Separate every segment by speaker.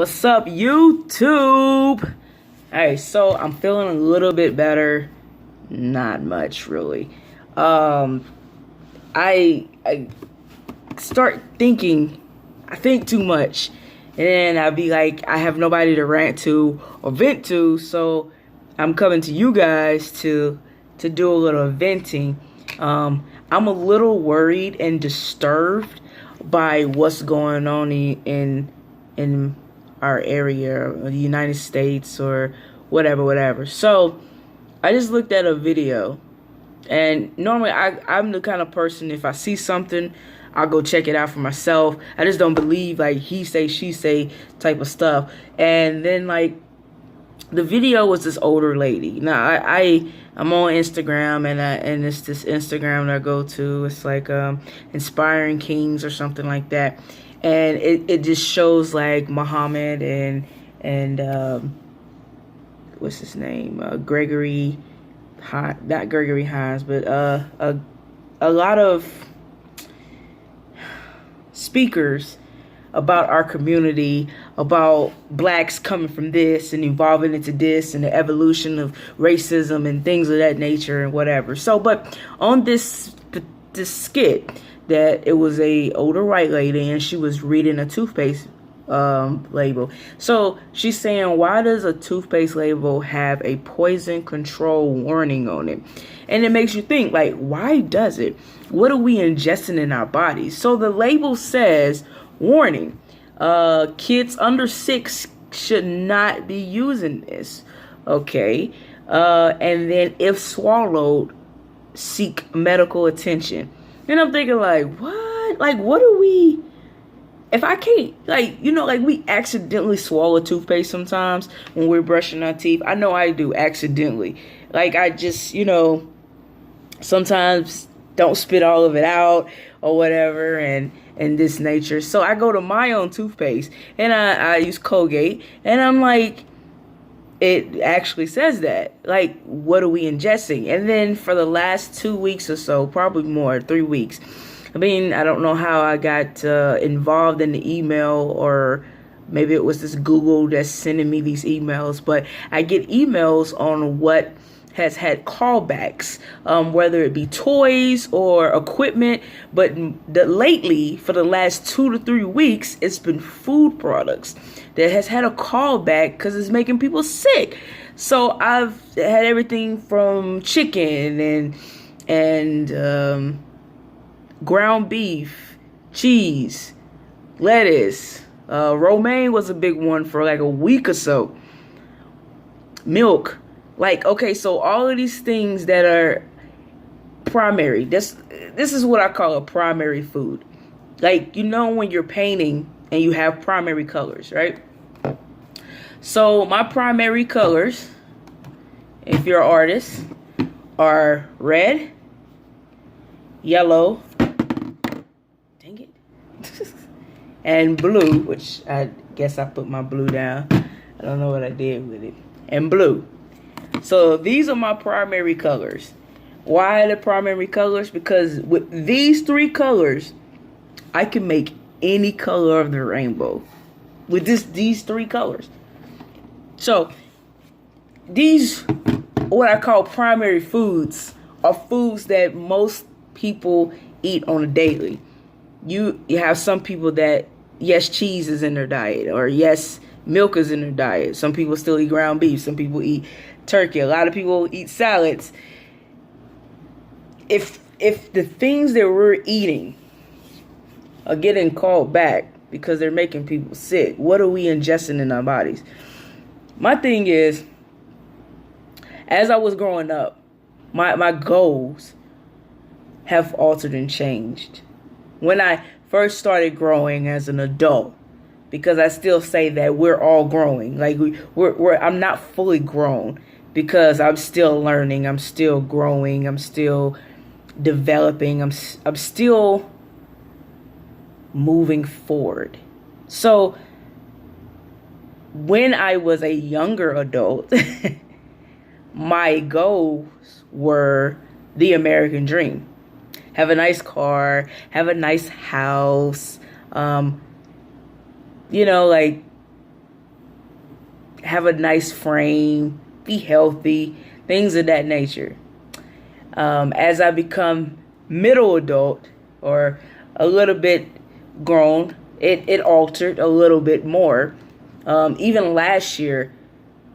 Speaker 1: What's up, YouTube? Alright, so I'm feeling a little bit better. Not much, really. I start thinking, I think too much. And then I'll be like, I have nobody to rant to or vent to, so I'm coming to you guys to do a little venting. I'm a little worried and disturbed by what's going on in our area, the United States or whatever. So I just looked at a video, and normally I'm the kind of person, if I see something, I'll go check it out for myself. I just don't believe like he say, she say type of stuff. And then like the video was this older lady. Now I'm on Instagram, and it's this Instagram that I go to. It's like Inspiring Kings or something like that. And it just shows like Muhammad and what's his name, Gregory, not Gregory Hines, but a lot of speakers about our community, about blacks coming from this and evolving into this, and the evolution of racism and things of that nature and whatever. So, but on this skit, that it was a older white lady, and she was reading a toothpaste label. So she's saying, why does a toothpaste label have a poison control warning on it? And it makes you think, like, why does it? What are we ingesting in our bodies? So the label says, warning, kids under 6 should not be using this. Okay. And then if swallowed, seek medical attention. And I'm thinking, like, what? Like, what are we... If I can't, like, you know, like we accidentally swallow toothpaste sometimes when we're brushing our teeth. I know I do accidentally. Like, I just, you know, sometimes don't spit all of it out or whatever and this nature. So I go to my own toothpaste, and I use Colgate, and I'm like, it actually says that. Like, what are we ingesting? And then for the last 2 weeks or so, probably more, 3 weeks, I mean, I don't know how I got involved in the email, or maybe it was this Google that's sending me these emails, but I get emails on what has had callbacks, whether it be toys or equipment, but lately, for the last 2 to 3 weeks, it's been food products that has had a callback because it's making people sick. So I've had everything from chicken and ground beef, cheese, lettuce, romaine was a big one for like a week or so. Milk. Like, okay, so all of these things that are primary, this is what I call a primary food. Like, you know, when you're painting and you have primary colors, right? So my primary colors, if you're an artist, are red, yellow, dang it, and blue, which I guess I put my blue down. I don't know what I did with it. And blue. So these are my primary colors. Why the primary colors? Because with these 3 colors, I can make any color of the rainbow with these 3 colors. So these, what I call primary foods, are foods that most people eat on a daily. You have some people that, yes, cheese is in their diet, or yes, milk is in their diet. Some people still eat ground beef. Some people eat turkey. A lot of people eat salads. If the things that we're eating are getting called back because they're making people sick, what are we ingesting in our bodies? My thing is, as I was growing up, my goals have altered and changed. When I first started growing as an adult, because I still say that we're all growing. Like I'm not fully grown because I'm still learning. I'm still growing. I'm still developing. I'm still moving forward. So when I was a younger adult, my goals were the American dream. Have a nice car, have a nice house, you know, like have a nice frame, be healthy, things of that nature. As I become middle adult or a little bit grown, it altered a little bit more. Even last year,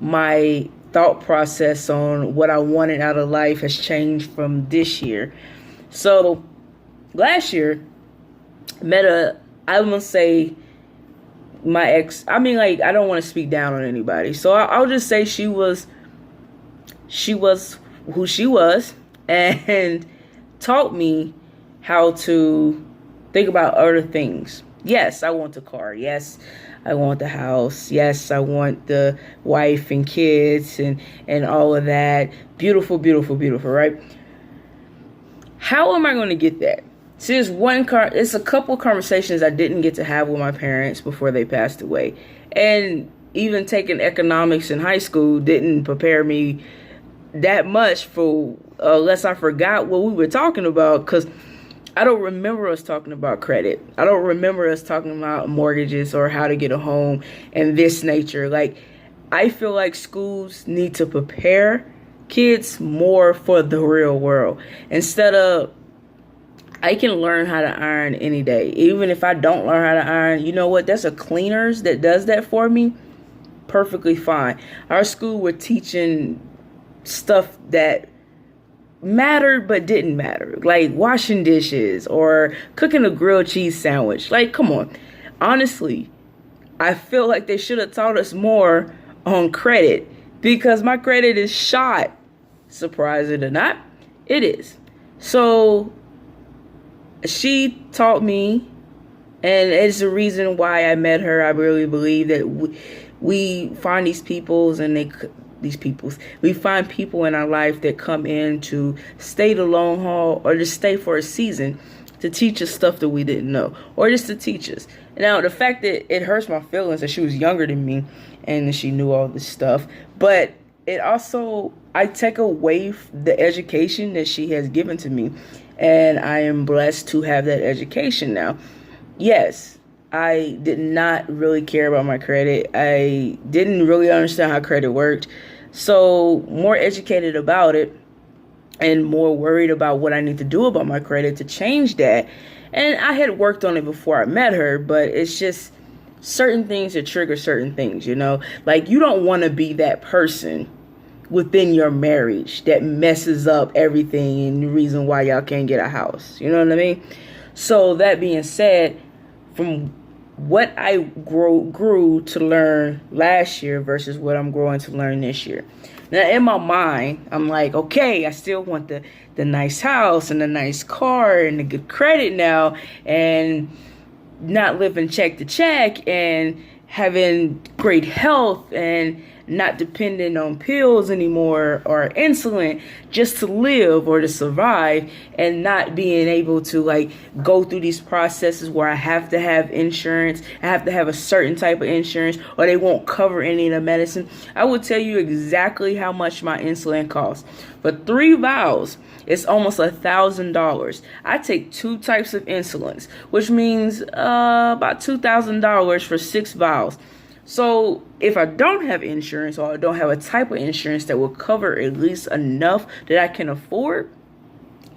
Speaker 1: my thought process on what I wanted out of life has changed from this year. So last year, I want to say my ex, I mean, like, I don't want to speak down on anybody. So I'll just say she was who she was and taught me how to think about other things. Yes, I want the car. Yes, I want the house. Yes, I want the wife and kids and all of that. Beautiful, beautiful, beautiful, right? How am I going to get that? See, it's a couple conversations I didn't get to have with my parents before they passed away. And even taking economics in high school didn't prepare me that much for, unless I forgot what we were talking about, because I don't remember us talking about credit. I don't remember us talking about mortgages or how to get a home and this nature. Like, I feel like schools need to prepare kids more for the real world. Instead of, I can learn how to iron any day. Even if I don't learn how to iron, you know what? There's a cleaners that does that for me. Perfectly fine. Our school were teaching stuff that mattered but didn't matter. Like washing dishes or cooking a grilled cheese sandwich. Like, come on. Honestly, I feel like they should have taught us more on credit because my credit is shot. Surprise it or not, it is. So she taught me, and it's the reason why I met her. I really believe that we find we find people in our life that come in to stay the long haul or just stay for a season to teach us stuff that we didn't know, or just to teach us. Now, the fact that it hurts my feelings that she was younger than me and she knew all this stuff, but it also, I take away the education that she has given to me, and I am blessed to have that education now. Yes, I did not really care about my credit. I didn't really understand how credit worked. So more educated about it and more worried about what I need to do about my credit to change that. And I had worked on it before I met her, but it's just certain things that trigger certain things, you know? Like, you don't want to be that person within your marriage that messes up everything and the reason why y'all can't get a house. You know what I mean? So that being said, from what I grew to learn last year versus what I'm growing to learn this year. Now, in my mind, I'm like, okay, I still want the nice house and the nice car and the good credit now, and not living check to check and having great health and not dependent on pills anymore or insulin just to live or to survive, and not being able to like go through these processes where I have to have insurance, I have to have a certain type of insurance or they won't cover any of the medicine. I will tell you exactly how much my insulin costs. For 3 vials, it's almost $1,000. I take 2 types of insulins, which means about $2,000 for 6 vials. So if I don't have insurance, or I don't have a type of insurance that will cover at least enough that I can afford,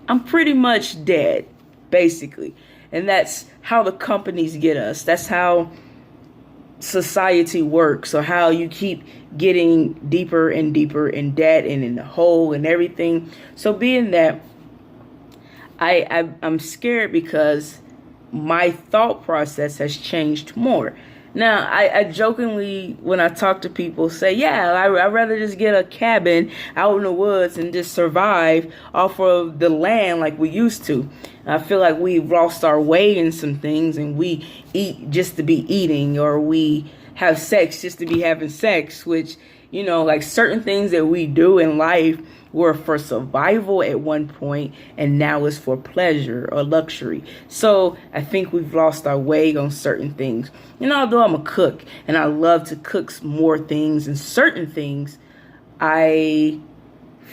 Speaker 1: I'm pretty much dead, basically. And that's how the companies get us. That's how society works, or how you keep getting deeper and deeper in debt and in the hole and everything. So being that, I'm scared because my thought process has changed more. Now, I jokingly, when I talk to people, say, yeah, I'd rather just get a cabin out in the woods and just survive off of the land like we used to. I feel like we've lost our way in some things, and we eat just to be eating, or we have sex just to be having sex, which, you know, like certain things that we do in life were for survival at one point, and now it's for pleasure or luxury. So I think we've lost our way on certain things. And although I'm a cook and I love to cook more things and certain things, I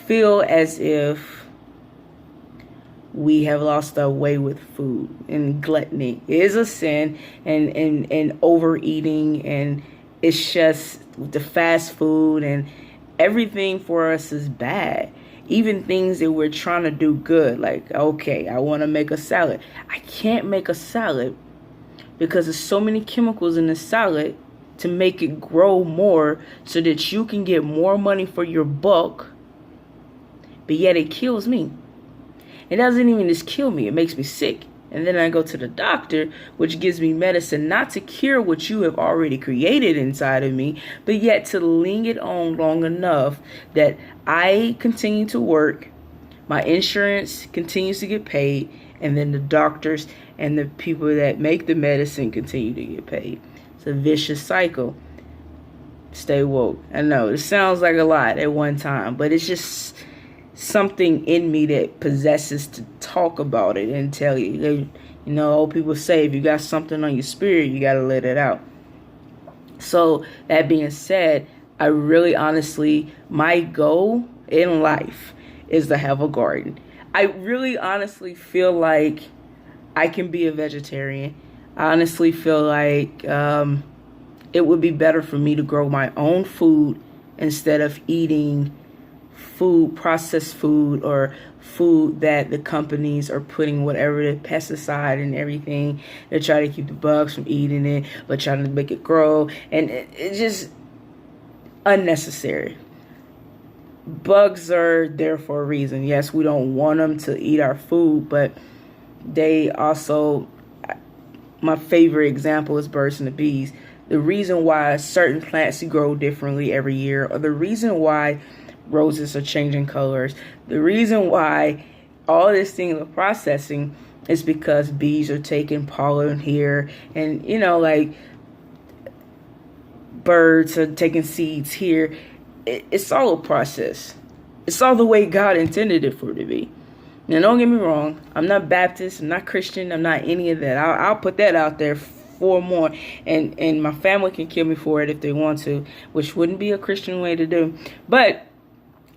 Speaker 1: feel as if we have lost our way with food. And gluttony is a sin, and overeating and It's just the fast food and everything for us is bad. Even things that we're trying to do good. Like, okay, I want to make a salad. I can't make a salad because there's so many chemicals in the salad to make it grow more so that you can get more money for your buck. But yet it kills me. It doesn't even just kill me. It makes me sick. And then I go to the doctor, which gives me medicine not to cure what you have already created inside of me, but yet to ling it on long enough that I continue to work, my insurance continues to get paid, and then the doctors and the people that make the medicine continue to get paid. It's a vicious cycle. Stay woke. I know it sounds like a lot at one time, but it's just something in me that possesses to talk about it and tell you. You know, old people say if you got something on your spirit, you got to let it out. So that being said, I really honestly, my goal in life is to have a garden. I really honestly feel like I can be a vegetarian. I honestly feel like it would be better for me to grow my own food instead of eating food, processed food, or food that the companies are putting whatever the pesticide and everything. They try to keep the bugs from eating it, but trying to make it grow, and it's just unnecessary. Bugs are there for a reason. Yes, we don't want them to eat our food, but they also, my favorite example is birds and the bees. The reason why certain plants grow differently every year, or the reason why roses are changing colors, the reason why all this thing of processing is because bees are taking pollen here, and you know, like birds are taking seeds here. It's all a process. It's all the way God intended it for it to be. Now, don't get me wrong. I'm not Baptist. I'm not Christian. I'm not any of that. I'll put that out there for more, and my family can kill me for it if they want to, which wouldn't be a Christian way to do. But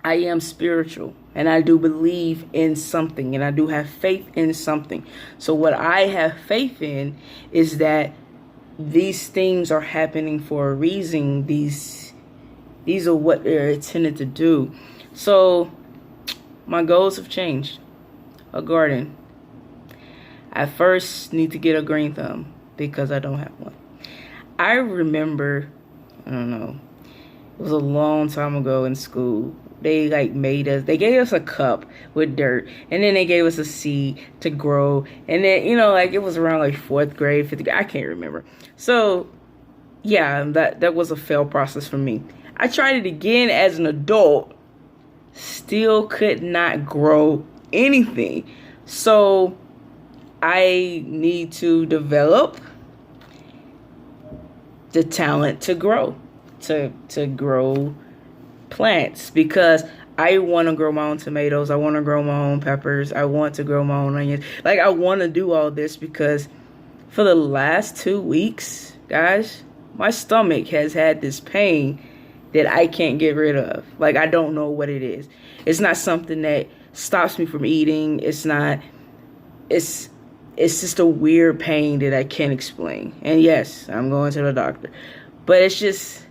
Speaker 1: I am spiritual, and I do believe in something, and I do have faith in something. So what I have faith in is that these things are happening for a reason. These are what they're intended to do. So my goals have changed. A garden. I first need to get a green thumb because I don't have one. I remember, I don't know, it was a long time ago in school. They they gave us a cup with dirt, and then they gave us a seed to grow, and then, you know, like it was around like 4th grade, 5th grade, I can't remember. So yeah, that was a failed process for me. I tried it again as an adult, still could not grow anything. So I need to develop the talent to grow, to grow plants, because I want to grow my own tomatoes. I want to grow my own peppers. I want to grow my own onions. Like, I want to do all this because for the last 2 weeks, guys, my stomach has had this pain that I can't get rid of. Like, I don't know what it is. It's not something that stops me from eating. It's just a weird pain that I can't explain. And yes, I'm going to the doctor. But it's just,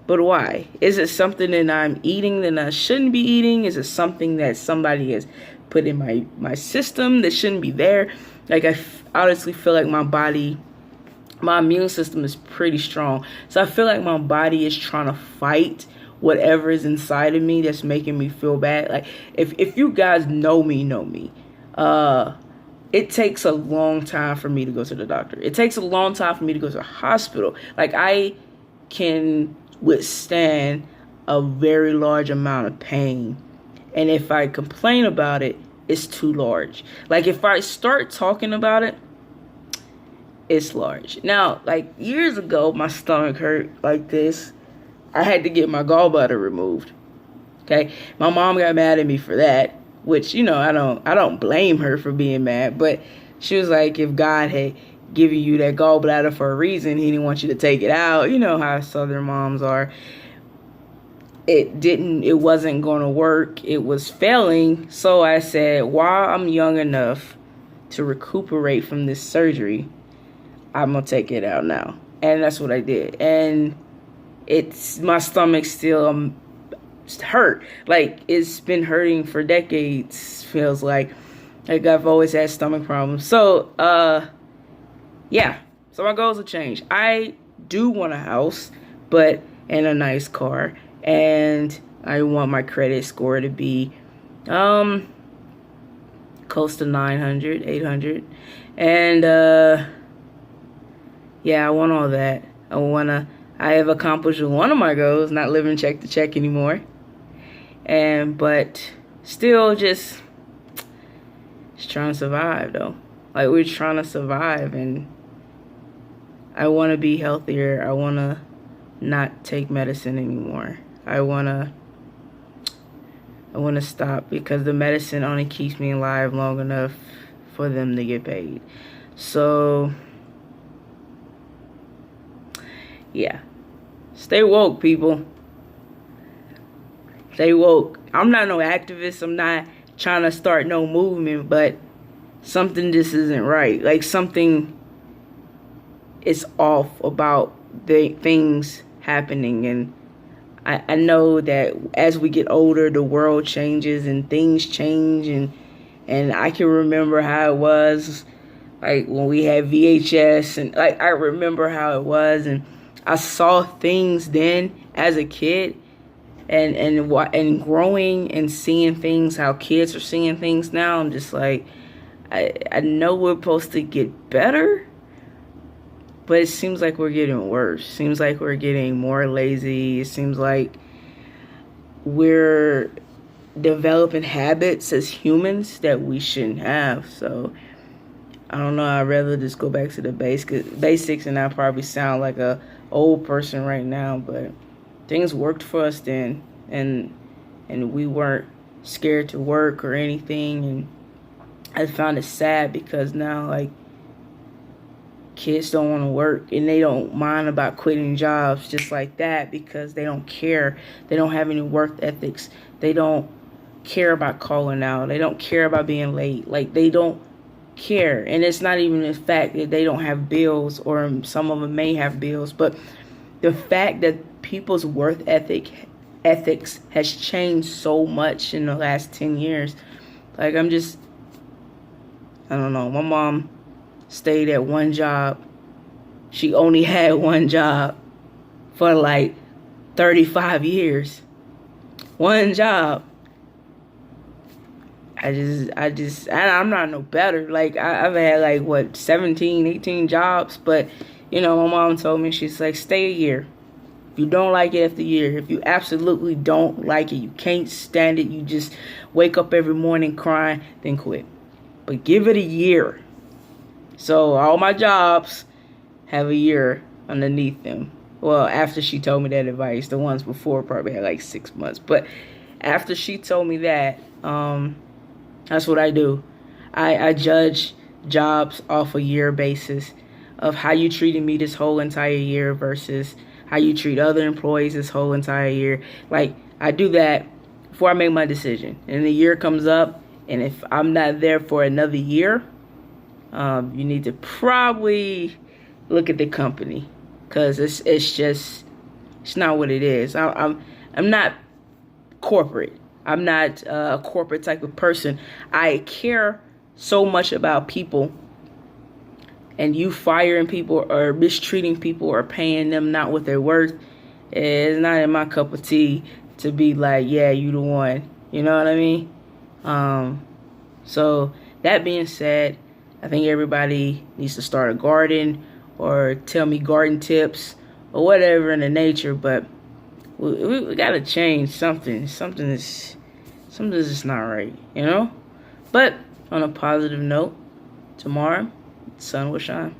Speaker 1: but why? Is it something that I'm eating that I shouldn't be eating? Is it something that somebody has put in my system that shouldn't be there? Like, I honestly feel like my immune system is pretty strong. So I feel like my body is trying to fight whatever is inside of me that's making me feel bad. Like, if you guys know me, it takes a long time for me to go to the doctor. It takes a long time for me to go to the hospital. Like, I can withstand a very large amount of pain, and if I complain about it, it's too large. Like, if I start talking about it, it's large. Now, like, years ago, my stomach hurt like this. I had to get my gallbladder removed. Okay, my mom got mad at me for that, which, you know, I don't blame her for being mad, but she was like, if God had given you that gallbladder for a reason, he didn't want you to take it out. You know how Southern moms are. It wasn't going to work. It was failing. So I said, while I'm young enough to recuperate from this surgery, I'm going to take it out now. And that's what I did. And it's my stomach still hurt. Like, it's been hurting for decades, feels like. Like, I've always had stomach problems. So, yeah. So my goals have changed. I do want a house, but in a nice car. And I want my credit score to be close to 900, 800. And yeah, I want all that. I have accomplished one of my goals, not living check to check anymore. But still just trying to survive though. Like, we're trying to survive, and I want to be healthier. I want to not take medicine anymore. I want to stop, because the medicine only keeps me alive long enough for them to get paid. So, yeah. Stay woke, people. Stay woke. I'm not no activist. I'm not trying to start no movement, but something just isn't right. Like, something is off about the things happening. And I know that as we get older, the world changes and things change. And I can remember how it was, like, when we had VHS. And, like, I remember how it was. And I saw things then as a kid. And growing and seeing things, how kids are seeing things now, I'm just like, I know we're supposed to get better, but it seems like we're getting worse. Seems like we're getting more lazy. It seems like we're developing habits as humans that we shouldn't have. So, I don't know. I'd rather just go back to the basics, and I probably sound like a old person right now, but things worked for us then, and we weren't scared to work or anything. And I found it sad, because now, like, kids don't want to work, and they don't mind about quitting jobs just like that, because they don't care. They don't have any work ethics. They don't care about calling out. They don't care about being late. Like, they don't care. And it's not even the fact that they don't have bills, or some of them may have bills, but the fact that people's work ethics has changed so much in the last 10 years. Like, I don't know. My mom stayed at one job. She only had one job for like 35 years. One job. I'm not no better. Like, I've had like 17, 18 jobs, but my mom told me, she's like, stay a year. If you don't like it after a year, if you absolutely don't like it, you can't stand it, you just wake up every morning crying, then quit. But give it a year. So all my jobs have a year underneath them. Well, after she told me that advice, the ones before probably had like 6 months. But after she told me that, that's what I do. I judge jobs off a year basis of how you treated me this whole entire year versus how you treat other employees this whole entire year. Like, I do that before I make my decision. And the year comes up, and if I'm not there for another year, you need to probably look at the company, because it's not what it is. I'm not corporate. I'm not a corporate type of person. I care so much about people, and you firing people or mistreating people or paying them not what they're worth is not in my cup of tea to be like, yeah, you the one. You know what I mean? So that being said, I think everybody needs to start a garden or tell me garden tips or whatever in the nature. But we got to change something. Something is just not right, But on a positive note, tomorrow, the sun will shine.